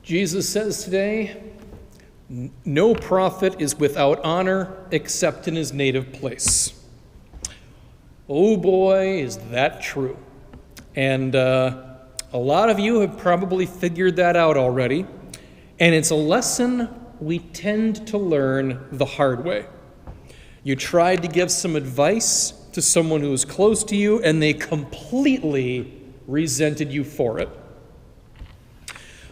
Jesus says today, no prophet is without honor except in his native place. Oh boy, is that true. And a lot of you have probably figured that out already. And it's a lesson we tend to learn the hard way. You tried to give some advice to someone who was close to you, and they completely resented you for it.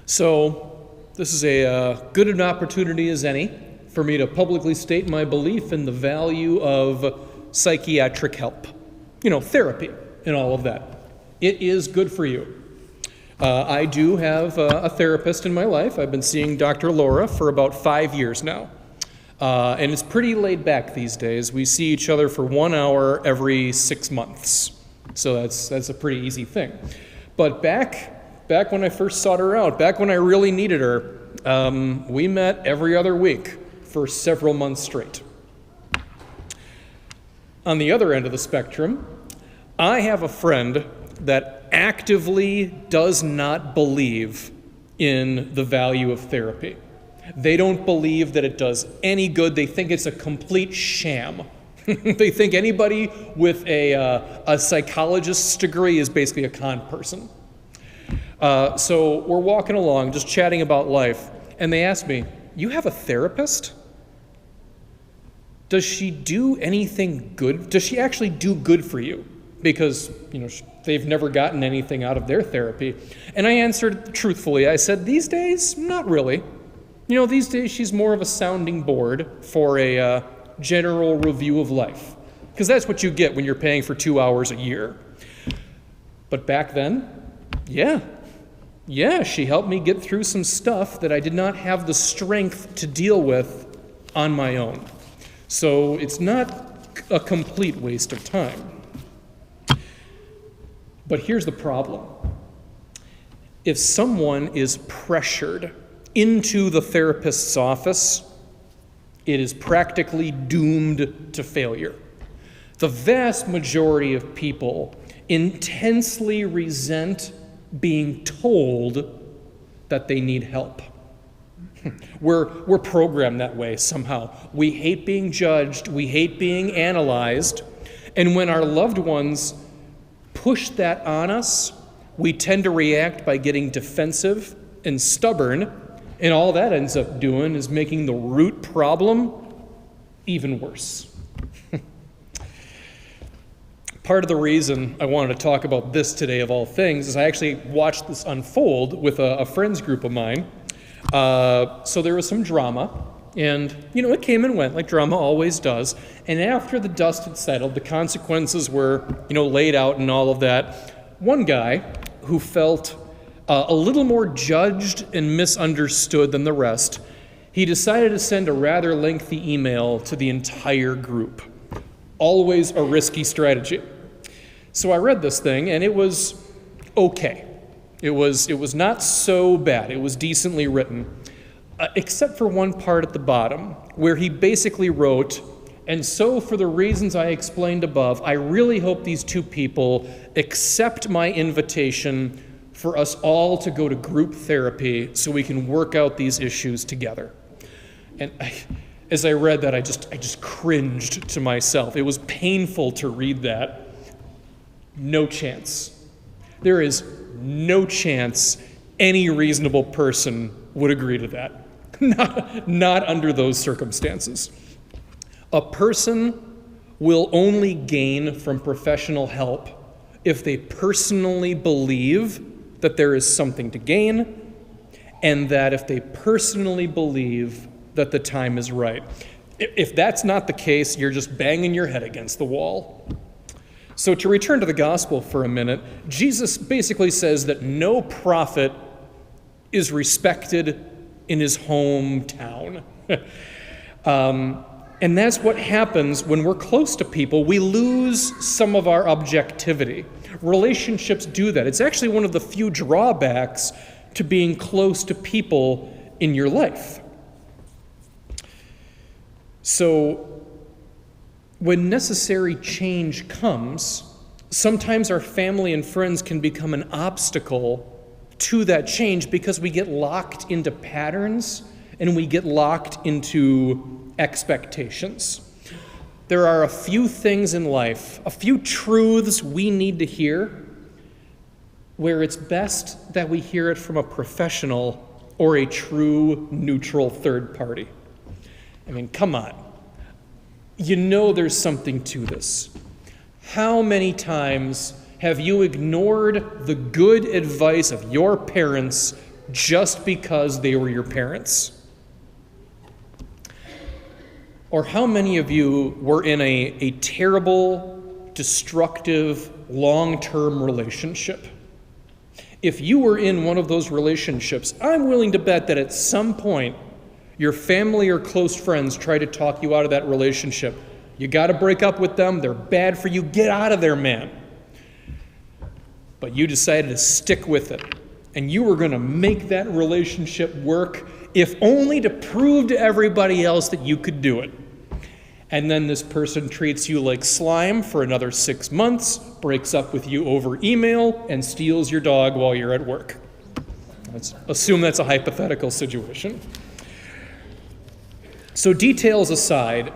So this is a good an opportunity as any for me to publicly state my belief in the value of psychiatric help. Therapy and all of that. It is good for you. I do have a therapist in my life. I've been seeing Dr. Laura for about 5 years now. And it's pretty laid back these days. We see each other for 1 hour every 6 months. So that's a pretty easy thing. But back when I first sought her out, back when I really needed her, we met every other week for several months straight. On the other end of the spectrum, I have a friend that actively does not believe in the value of therapy. They don't believe that it does any good. They think it's a complete sham. They think anybody with a psychologist's degree is basically a con person. So we're walking along, just chatting about life, and they ask me, "You have a therapist? Does she do anything good? Does she actually do good for you?" Because, they've never gotten anything out of their therapy. And I answered truthfully. I said, these days, not really. These days she's more of a sounding board for a general review of life. Because that's what you get when you're paying for 2 hours a year. But back then, yeah, she helped me get through some stuff that I did not have the strength to deal with on my own. So it's not a complete waste of time. But here's the problem. If someone is pressured into the therapist's office, it is practically doomed to failure. The vast majority of people intensely resent being told that they need help. We're programmed that way somehow. We hate being judged, we hate being analyzed, and when our loved ones push that on us, we tend to react by getting defensive and stubborn, and all that ends up doing is making the root problem even worse. Part of the reason I wanted to talk about this today, of all things, is I actually watched this unfold with a friends group of mine. So there was some drama, and it came and went like drama always does. And after the dust had settled, the consequences were laid out and all of that. One guy who felt a little more judged and misunderstood than the rest, he decided to send a rather lengthy email to the entire group. Always a risky strategy. So I read this thing, and it was okay. It was not so bad. It was decently written, except for one part at the bottom, where he basically wrote, "And so for the reasons I explained above, I really hope these two people accept my invitation for us all to go to group therapy so we can work out these issues together." And as I read that, I just cringed to myself. It was painful to read that. No chance. There is no chance any reasonable person would agree to that. Not under those circumstances. A person will only gain from professional help if they personally believe that there is something to gain, and that if they personally believe that the time is right. If that's not the case, you're just banging your head against the wall. So to return to the gospel for a minute, Jesus basically says that no prophet is respected in his hometown. And that's what happens when we're close to people. We lose some of our objectivity. Relationships do that. It's actually one of the few drawbacks to being close to people in your life. So when necessary change comes, sometimes our family and friends can become an obstacle to that change because we get locked into patterns and we get locked into expectations. There are a few things in life, a few truths we need to hear where it's best that we hear it from a professional or a true neutral third party. I mean, come on. You know there's something to this. How many times have you ignored the good advice of your parents just because they were your parents? Or how many of you were in a terrible, destructive, long-term relationship? If you were in one of those relationships, I'm willing to bet that at some point your family or close friends try to talk you out of that relationship. You got to break up with them. They're bad for you. Get out of there, man. But you decided to stick with it. And you were going to make that relationship work, if only to prove to everybody else that you could do it. And then this person treats you like slime for another 6 months, breaks up with you over email, and steals your dog while you're at work. Let's assume that's a hypothetical situation. So details aside,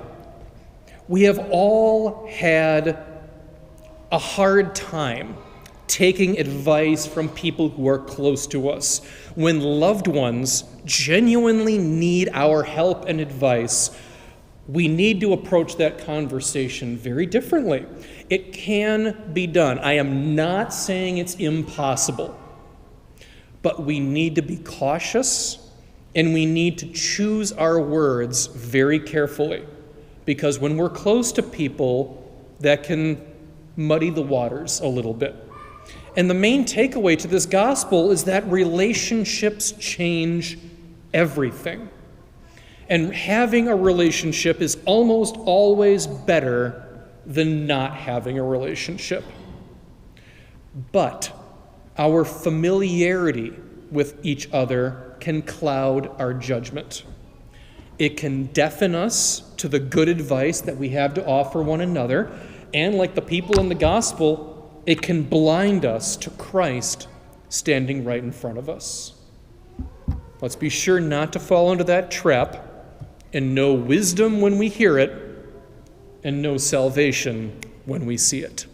we have all had a hard time taking advice from people who are close to us. When loved ones genuinely need our help and advice, we need to approach that conversation very differently. It can be done. I am not saying it's impossible, but we need to be cautious and we need to choose our words very carefully, because when we're close to people, that can muddy the waters a little bit. And the main takeaway to this gospel is that relationships change everything. And having a relationship is almost always better than not having a relationship. But our familiarity with each other can cloud our judgment. It can deafen us to the good advice that we have to offer one another, and like the people in the gospel, it can blind us to Christ standing right in front of us. Let's be sure not to fall into that trap and know wisdom when we hear it, and know salvation when we see it.